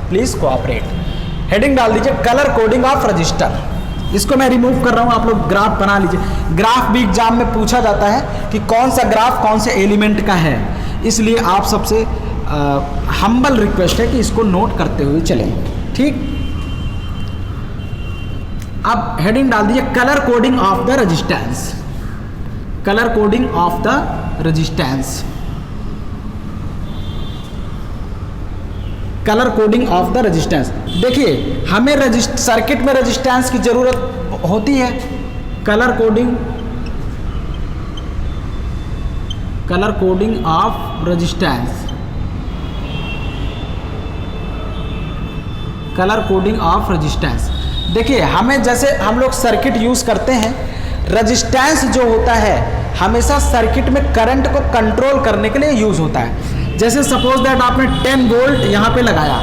प्लीज़ कोऑपरेट। हेडिंग डाल दीजिए कलर कोडिंग ऑफ रजिस्टर। इसको मैं रिमूव कर रहा हूँ, आप लोग ग्राफ बना लीजिए। ग्राफ भी एग्जाम में पूछा जाता है कि कौन सा ग्राफ कौन से एलिमेंट का है, इसलिए आप सबसे हम्बल रिक्वेस्ट है कि इसको नोट करते हुए चलें। ठीक, अब हेडिंग डाल दीजिए colour coding of the resistance. Colour coding of the resistance, colour coding of the resistance. देखिए, हमें सर्किट में रेजिस्टेंस की जरूरत होती है। Colour coding of resistance, colour coding of resistance. देखिए, हमें जैसे हम लोग सर्किट यूज करते हैं, रेजिस्टेंस जो होता है हमेशा सर्किट में करंट को कंट्रोल करने के लिए यूज होता है। जैसे सपोज दैट आपने 10 वोल्ट यहाँ पे लगाया,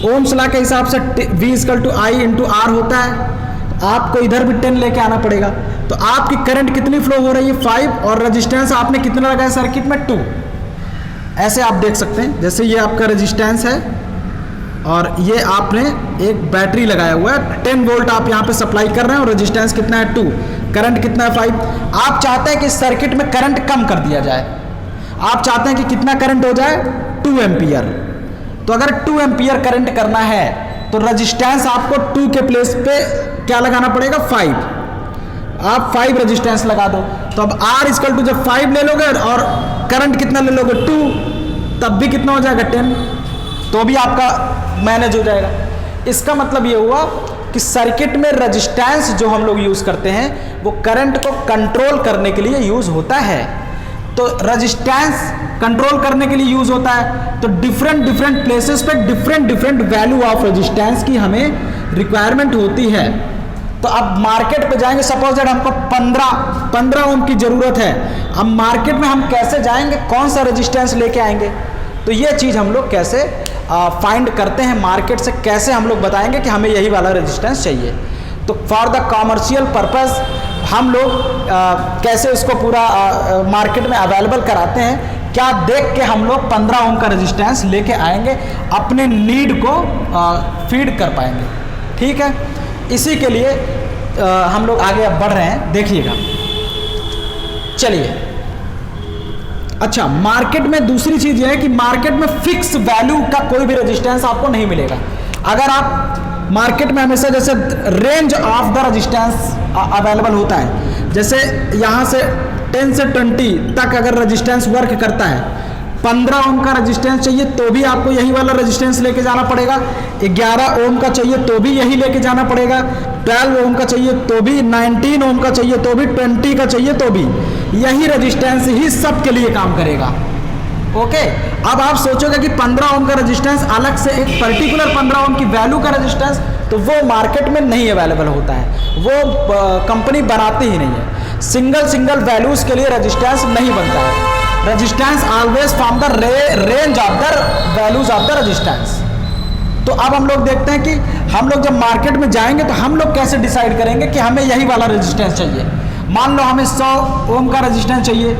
ओम्स लॉ के हिसाब से V = I × R होता है, आपको इधर भी 10 लेके आना पड़ेगा। तो आपकी करंट कितनी फ्लो हो रही है, 5, और रेजिस्टेंस आपने कितना लगाया सर्किट में, 2। ऐसे आप देख सकते हैं, जैसे ये आपका रेजिस्टेंस है और ये आपने एक बैटरी लगाया हुआ है, 10 वोल्ट आप यहाँ पे सप्लाई कर रहे हैं और रेजिस्टेंस कितना है, 2, करंट कितना है, 5। आप चाहते हैं कि सर्किट में करंट कम कर दिया जाए, आप चाहते हैं कि कितना करंट हो जाए, 2 एम्पियर। तो अगर 2 एम्पियर करंट करना है तो रजिस्टेंस आपको 2 के प्लेस पे क्या लगाना पड़ेगा, 5। आप 5 रजिस्टेंस लगा दो। तो अब R इक्वल टू जब 5 ले लोगे और करंट कितना ले लोगे, 2, तब भी कितना हो जाएगा, 10, तो भी आपका मैनेज हो जाएगा। इसका मतलब ये हुआ कि सर्किट में रजिस्टेंस जो हम लोग यूज करते हैं वो करंट को कंट्रोल करने के लिए यूज होता है। तो रजिस्टेंस कंट्रोल करने के लिए यूज होता है, तो डिफरेंट प्लेसेस पे डिफरेंट वैल्यू ऑफ रजिस्टेंस की हमें रिक्वायरमेंट होती है। तो अब मार्केट पे जाएंगे, सपोज दैट हमको 15 ओम की जरूरत है। अब मार्केट में हम कैसे जाएंगे, कौन सा रजिस्टेंस लेके आएंगे, तो ये चीज हम लोग कैसे फाइंड करते हैं मार्केट से, कैसे हम लोग बताएंगे कि हमें यही वाला रेजिस्टेंस चाहिए। तो फॉर द कॉमर्शियल पर्पस हम लोग कैसे इसको पूरा मार्केट में अवेलेबल कराते हैं, क्या देख के हम लोग 15 ओम का रेजिस्टेंस लेके आएंगे, अपने नीड को फीड कर पाएंगे। ठीक है, इसी के लिए हम लोग आगे अब बढ़ रहे हैं, देखिएगा। चलिए, अच्छा, मार्केट में दूसरी चीज यह है कि मार्केट में फिक्स वैल्यू का कोई भी रेजिस्टेंस आपको नहीं मिलेगा। अगर आप मार्केट में हमेशा जैसे range of the resistance available होता है, जैसे यहाँ से 10 से 20 तक अगर रेजिस्टेंस वर्क करता है, 15 ओम का रेजिस्टेंस चाहिए तो भी आपको यही वाला रेजिस्टेंस लेके जाना पड़ेगा, 11 ओम का चाहिए तो भी यही लेके जाना पड़ेगा, 12 ओम का चाहिए तो भी, 19 ओम का चाहिए तो भी, 20 का चाहिए तो भी, यही रेजिस्टेंस ही सब के लिए काम करेगा। ओके, अब आप सोचोगे कि 15 ओम का रेजिस्टेंस अलग से एक पर्टिकुलर 15 ओम की वैल्यू का रेजिस्टेंस, तो वो मार्केट में नहीं अवेलेबल होता है, वो कंपनी बनाती ही नहीं है। सिंगल वैल्यूज के लिए रेजिस्टेंस नहीं बनता है। Resistance always from the range of the values of the resistance. तो अब हम लोग देखते हैं कि हम लोग जब मार्केट में जाएंगे तो हम लोग कैसे डिसाइड करेंगे कि हमें यही वाला रेजिस्टेंस चाहिए। मान लो हमें 100 ओम का रेजिस्टेंस चाहिए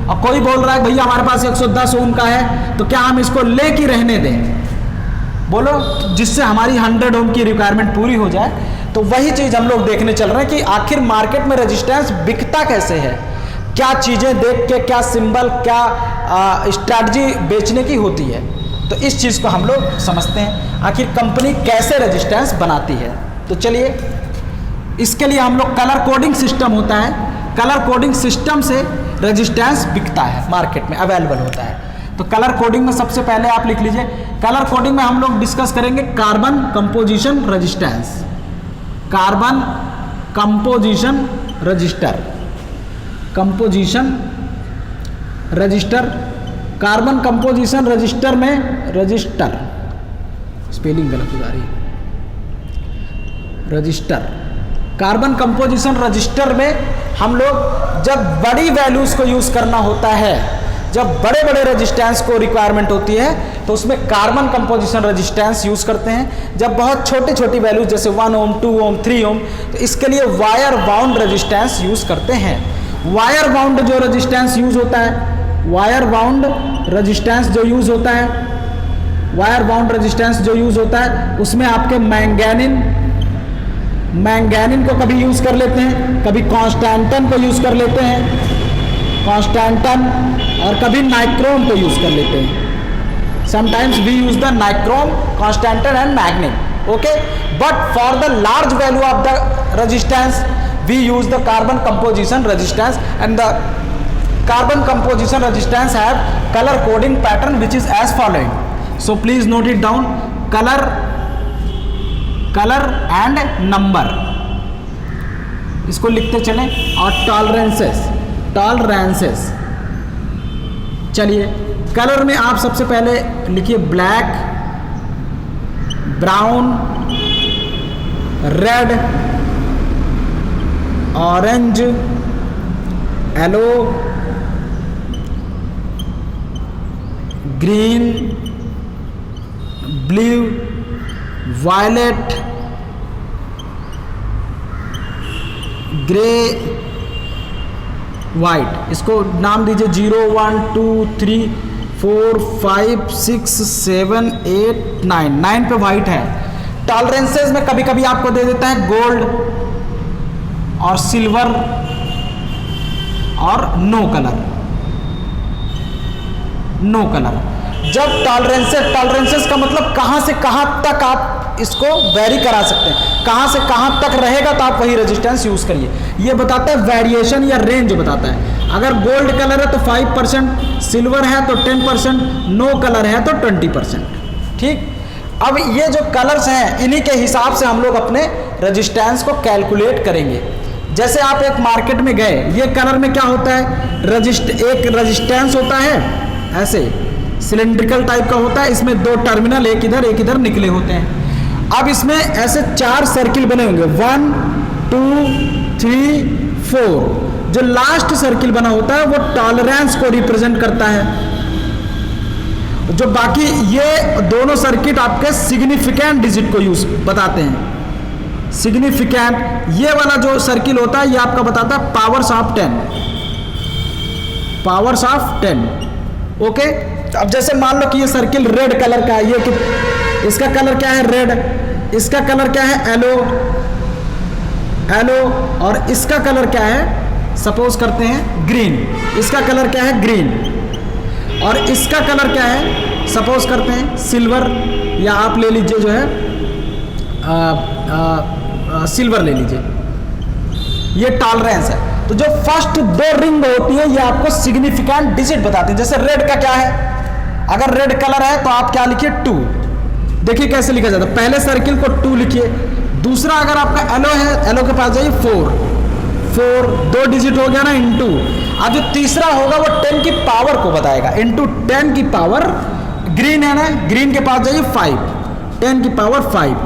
और कोई बोल रहा है भैया हमारे पास 110 ओम का है, तो क्या हम इसको ले के रहने दें, बोलो, जिससे हमारी 100 ओम की रिक्वायरमेंट पूरी हो जाए। तो वही चीज हम लोग देखने चल रहे हैं कि आखिर मार्केट में रेजिस्टेंस बिकता कैसे है, क्या चीजें देख के, क्या सिंबल, क्या स्ट्रैटेजी बेचने की होती है। तो इस चीज को हम लोग समझते हैं, आखिर कंपनी कैसे रेजिस्टेंस बनाती है। तो चलिए, इसके लिए हम लोग कलर कोडिंग सिस्टम होता है, कलर कोडिंग सिस्टम से रेजिस्टेंस बिकता है, मार्केट में अवेलेबल होता है। तो कलर कोडिंग में सबसे पहले आप लिख लीजिए, कलर कोडिंग में हम लोग डिस्कस करेंगे carbon composition resistance, carbon composition register, composition register, carbon composition register में, रजिस्टर स्पेलिंग गलत हो जा रही है, रजिस्टर, कार्बन कंपोजिशन रजिस्टर में हम लोग जब बड़ी वैल्यूज को यूज करना होता है, जब बड़े बड़े रेजिस्टेंस को रिक्वायरमेंट होती है, तो उसमें कार्बन कंपोजिशन रेजिस्टेंस यूज करते हैं। जब बहुत छोटी छोटी वैल्यूज जैसे 1 ओम, 2 ओम, 3 ओम, तो इसके लिए वायर बाउंड रेजिस्टेंस यूज करते हैं। वायर बाउंड जो रेजिस्टेंस यूज होता है, वायर बाउंड रेजिस्टेंस जो यूज होता है, वायर बाउंड रेजिस्टेंस जो यूज होता है, उसमें आपके मैंगैनिन को कभी यूज कर लेते हैं, कभी कॉन्स्टेंटन को यूज कर लेते हैं, कॉन्स्टेंटन, और कभी नाइक्रोम को यूज कर लेते हैं। Sometimes we use the nichrome, constantan and manganin, okay, but for the large value of the resistance we use the carbon composition resistance, and the carbon composition resistance have color coding pattern which is as following. So please note it down, color and number, इसको लिखते चलें, और tolerances. चलिए, colour में आप सबसे पहले लिखिए black, brown, red, orange, yellow, green, blue, violet, grey, white. इसको नाम दीजिए 0, 1, 2, 3, 4, 5, 6, 7, 8, 9। 9 पे वाइट है। टॉलरेंसेस में कभी कभी आपको दे देता है गोल्ड और सिल्वर और नो कलर। No colour. जब टॉलरेंसेस का मतलब कहाँ से कहाँ तक आप इसको वेरी करा सकते हैं, कहाँ से कहाँ तक रहेगा तो आप वही रेजिस्टेंस यूज़ करिए। ये बताता है वेरिएशन या रेंज बताता है। अगर गोल्ड कलर है तो 5%, सिल्वर है तो 10%, नो कलर है तो 20%। ठीक, अब ये जो कलर्स हैं इन्हीं के हिसाब से हम लोग अपने रेजिस्टेंस को कैलकुलेट करेंगे। जैसे आप एक मार्केट में गए, ये कलर में क्या होता है, एक रेजिस्टेंस होता है ऐसे सिलेंड्रिकल टाइप का होता है, इसमें दो टर्मिनल एक इधर निकले होते हैं। अब इसमें ऐसे 4 सर्किल बने होंगे, 1 2 3 4। जो लास्ट सर्किल बना होता है वो टॉलरेंस को रिप्रेजेंट करता है। जो बाकी ये दोनों सर्किट आपके सिग्निफिकेंट डिजिट को यूज बताते हैं। सिग्निफिकेंट ये वाला जो सर्किल होता है ये आपका बताता है पावर्स ऑफ 10। ओके, अब जैसे मान लो कि ये सर्किल रेड कलर का है, ये कि इसका कलर क्या है, रेड, इसका कलर क्या है, येलो, और इसका कलर क्या है, सपोज करते हैं ग्रीन, इसका कलर क्या है, ग्रीन, और इसका कलर क्या है, सपोज करते हैं सिल्वर, या आप ले लीजिए जो है सिल्वर ले लीजिए। ये टॉलरेंस है। तो जो फर्स्ट 2 रिंग होती है ये आपको सिग्निफिकेंट डिजिट बताती है। जैसे रेड का क्या है, अगर रेड कलर है तो आप क्या लिखिए, 2। देखिए कैसे लिखा जाता है, पहले सर्किल को 2 लिखिए। दूसरा अगर आपका येलो है, येलो के पास जाइए 4, 2 डिजिट हो गया ना, इनटू। अब जो तीसरा होगा वो 10 की पावर को बताएगा, इनटू 10 की पावर। ग्रीन है ना, ग्रीन के पास जाइए 5, 10 की पावर 5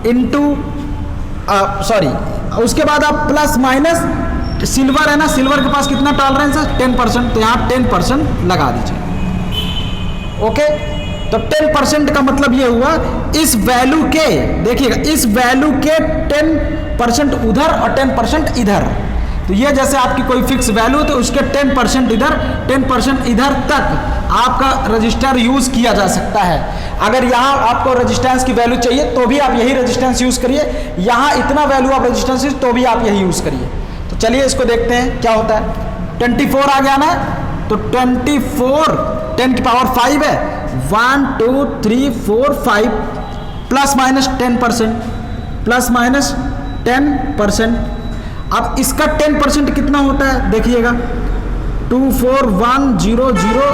इनटू सॉरी, उसके बाद आप प्लस माइनस, सिल्वर है ना, सिल्वर के पास कितना टॉलरेंस है, 10%, तो यहाँ 10% लगा दीजिए। ओके, तो 10% का मतलब ये हुआ इस वैल्यू के, देखिएगा इस वैल्यू के 10% उधर और 10% इधर। तो ये जैसे आपकी कोई फिक्स वैल्यू तो उसके 10% इधर 10% इधर तक आपका रजिस्टर यूज किया जा सकता है। अगर यहाँ आपको रेजिस्टेंस की वैल्यू चाहिए तो भी आप यही रेजिस्टेंस यूज करिए, यहाँ इतना वैल्यू आप रेजिस्टेंस तो भी आप यही यूज करिए। तो चलिए इसको देखते हैं क्या होता है। 24 आ गया ना, तो 24 10 की पावर 5 है, 1 2 3 4 5 प्लस माइनस 10%, प्लस माइनस 10%। अब इसका 10% कितना होता है देखिएगा, 2 4 1 0 0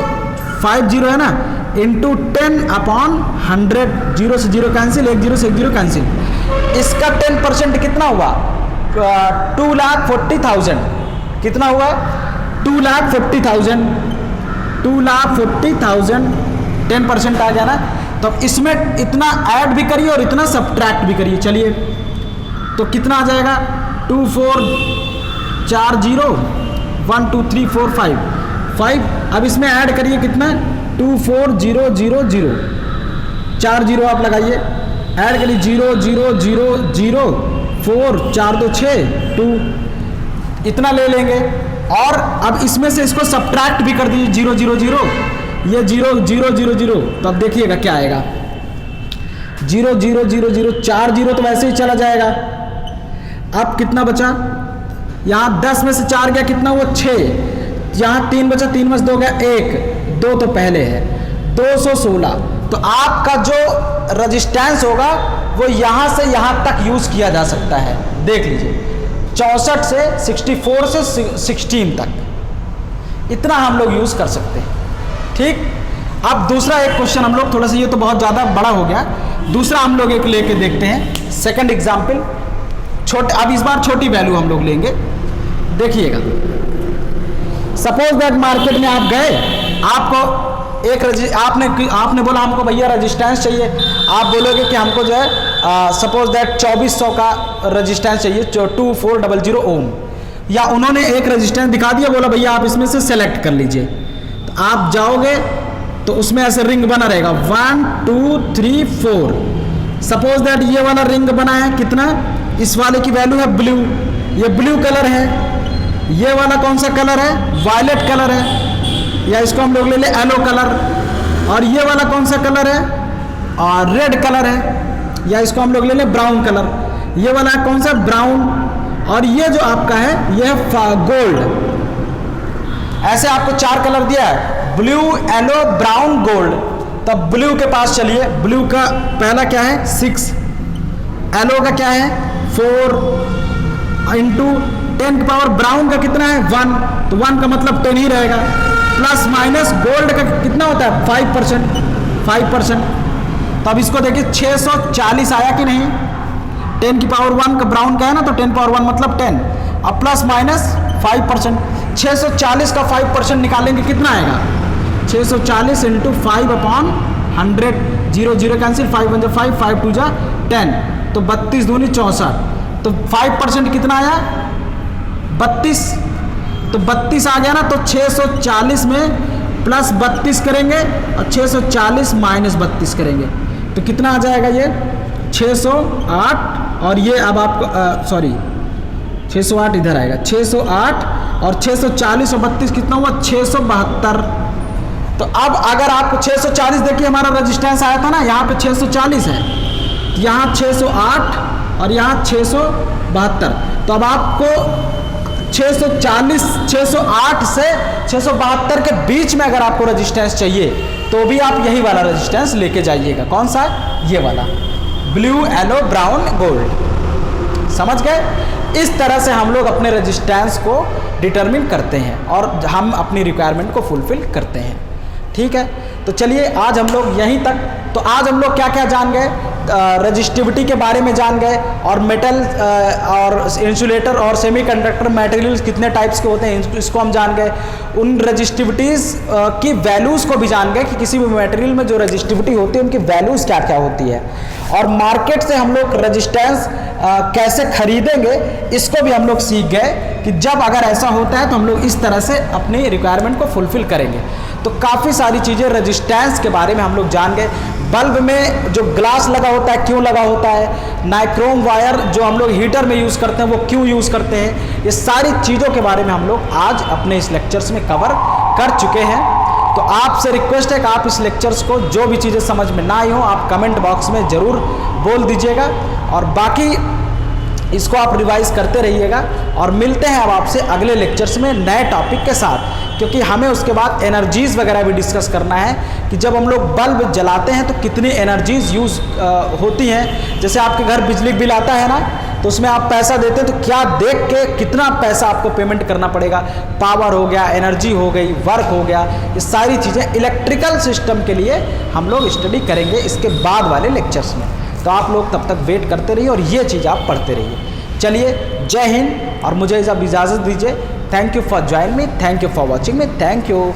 5 0 है ना, इंटू 10/100, 0 से 0 कैंसिल, 1 0 से 1 0 कैंसिल। इसका 10% कितना हुआ, 2,40,000। कितना हुआ, 2,40,000, 2,40,000। 10% आ गया ना, तो इसमें इतना ऐड भी करिए और इतना सब्ट्रैक्ट भी करिए। चलिए तो कितना आ जाएगा, 2 4 4 0 1 2 3 4 5। अब इसमें ऐड करिए कितना, 2 4 0 0 0, 4 0 आप लगाइए, ऐड करिए 0 0 0 0 4 4 2 6 2, इतना ले लेंगे। और अब इसमें से इसको सब्ट्रैक्ट भी कर दीजिए, 0 0 0, ये 0 0 0 0, तो अब देखिएगा क्या आएगा, 0 0 0 0, 4 0 तो वैसे ही चला जाएगा। अब कितना बचा, यहाँ 10 में से 4 गया, कितना हुआ 6, यहाँ 3 बचा, 3 में से 2 गया 1, 2 तो पहले है, 216। तो आपका जो रेजिस्टेंस होगा वो यहाँ से यहाँ तक यूज किया जा सकता है। देख लीजिए 64 से 64 से 16 तक इतना हम लोग यूज कर सकते हैं। ठीक, अब दूसरा एक क्वेश्चन हम लोग थोड़ा सा, ये तो बहुत ज़्यादा बड़ा हो गया, दूसरा हम लोग एक लेके देखते हैं, सेकंड एग्जाम्पल। छोटे, अब इस बार छोटी वैल्यू हम लोग लेंगे। देखिएगा, सपोज दैट मार्केट में आप गए, आपको आपने बोला हमको भैया रेजिस्टेंस चाहिए, आप बोलोगे कि हमको जो है सपोज दैट 2400 का रेजिस्टेंस चाहिए, 2400 ओम, या उन्होंने एक रेजिस्टेंस दिखा दिया, बोला भैया आप इसमें से सेलेक्ट कर लीजिए। तो आप जाओगे तो उसमें ऐसे रिंग बना रहेगा 1 2 3 4। सपोज दैट ये वाला रिंग बना है, कितना, इस वाले की वैल्यू है ब्लू, ये ब्लू कलर है, ये वाला कौन सा कलर है, वायलेट कलर है, या इसको हम लोग ले ले येलो कलर, और ये वाला कौन सा कलर है, और रेड कलर है, या इसको हम लोग ले ले ब्राउन कलर, ये वाला कौन सा, ब्राउन, और ये जो आपका है ये है गोल्ड। ऐसे आपको 4 कलर दिया है, ब्लू, येलो, ब्राउन, गोल्ड। तो ब्लू के पास चलिए, ब्लू का पहला क्या है 6, येलो का क्या है 4 इंटू 10 की पावर ब्राउन का कितना है 1, तो 1 का मतलब 10 ही रहेगा, प्लस माइनस गोल्ड का कितना होता है 5%। तो अब इसको देखिए 640 आया कि नहीं, 10 की पावर 1 का ब्राउन का है ना, तो 10 पावर 1 मतलब 10, अब प्लस माइनस 5%, 640 का 5% निकालेंगे कितना आएगा 640 इंटू 5/100, 0 0 कैंसिल, 5 1 5, 5 2 10, तो 32 दूनी 64, तो 5% कितना आया 32, तो 32 आ गया ना, तो 640 में प्लस 32 करेंगे और 640 माइनस 32 करेंगे, तो कितना आ जाएगा ये 608, और ये अब आपको सॉरी 608 इधर आएगा, 608 और 640 और 32 कितना हुआ 672। तो अब अगर आपको 640 देखिए हमारा रेजिस्टेंस आया था ना, यहाँ पे 640 है, यहाँ 608 और यहाँ 672, तो अब आपको 640 608 से 672 के बीच में अगर आपको रेजिस्टेंस चाहिए तो भी आप यही वाला रेजिस्टेंस लेके जाइएगा। कौन सा, ये वाला, ब्लू, येलो, ब्राउन, गोल्ड। समझ गए? इस तरह से हम लोग अपने रेजिस्टेंस को डिटरमिन करते हैं और हम अपनी रिक्वायरमेंट को फुलफिल करते हैं। ठीक है, तो चलिए आज हम लोग यहीं तक। तो आज हम लोग क्या क्या जान गए, रजिस्टिविटी के बारे में जान गए, और मेटल और इंसुलेटर और सेमीकंडक्टर मटेरियल्स कितने टाइप्स के होते हैं इसको हम जान गए। उन रजिस्टिविटीज़ की वैल्यूज़ को भी जान गए कि किसी भी मटेरियल में जो रजिस्टिविटी होती है उनकी वैल्यूज़ क्या क्या होती है, और मार्केट से हम लोग रजिस्टेंस कैसे खरीदेंगे इसको भी हम लोग सीख गए कि जब अगर ऐसा होता है तो हम लोग इस तरह से अपनी रिक्वायरमेंट को फुलफिल करेंगे। तो काफ़ी सारी चीज़ें रजिस्टेंस के बारे में हम लोग जान गए। बल्ब में जो ग्लास लगा होता है क्यों लगा होता है, नाइक्रोम वायर जो हम लोग हीटर में यूज़ करते हैं वो क्यों यूज़ करते हैं, ये सारी चीज़ों के बारे में हम लोग आज अपने इस लेक्चर्स में कवर कर चुके हैं। तो आपसे रिक्वेस्ट है कि आप इस लेक्चर्स को जो भी चीज़ें समझ में ना आई हो आप कमेंट बॉक्स में ज़रूर बोल दीजिएगा, और बाकी इसको आप रिवाइज करते रहिएगा। और मिलते हैं अब आपसे अगले लेक्चर्स में नए टॉपिक के साथ, क्योंकि हमें उसके बाद एनर्जीज़ वगैरह भी डिस्कस करना है कि जब हम लोग बल्ब जलाते हैं तो कितनी एनर्जीज़ यूज़ होती हैं। जैसे आपके घर बिजली बिल आता है ना, तो उसमें आप पैसा देते हैं तो क्या देख के कितना पैसा आपको पेमेंट करना पड़ेगा, पावर हो गया, एनर्जी हो गई, वर्क हो गया, ये सारी चीज़ें इलेक्ट्रिकल सिस्टम के लिए हम लोग स्टडी करेंगे इसके बाद वाले लेक्चर्स में। तो आप लोग तब तक वेट करते रहिए और ये चीज़ आप पढ़ते रहिए। चलिए, जय हिंद, और मुझे अब इजाज़त दीजिए। Thank you for join me, thank you for watching me, thank you.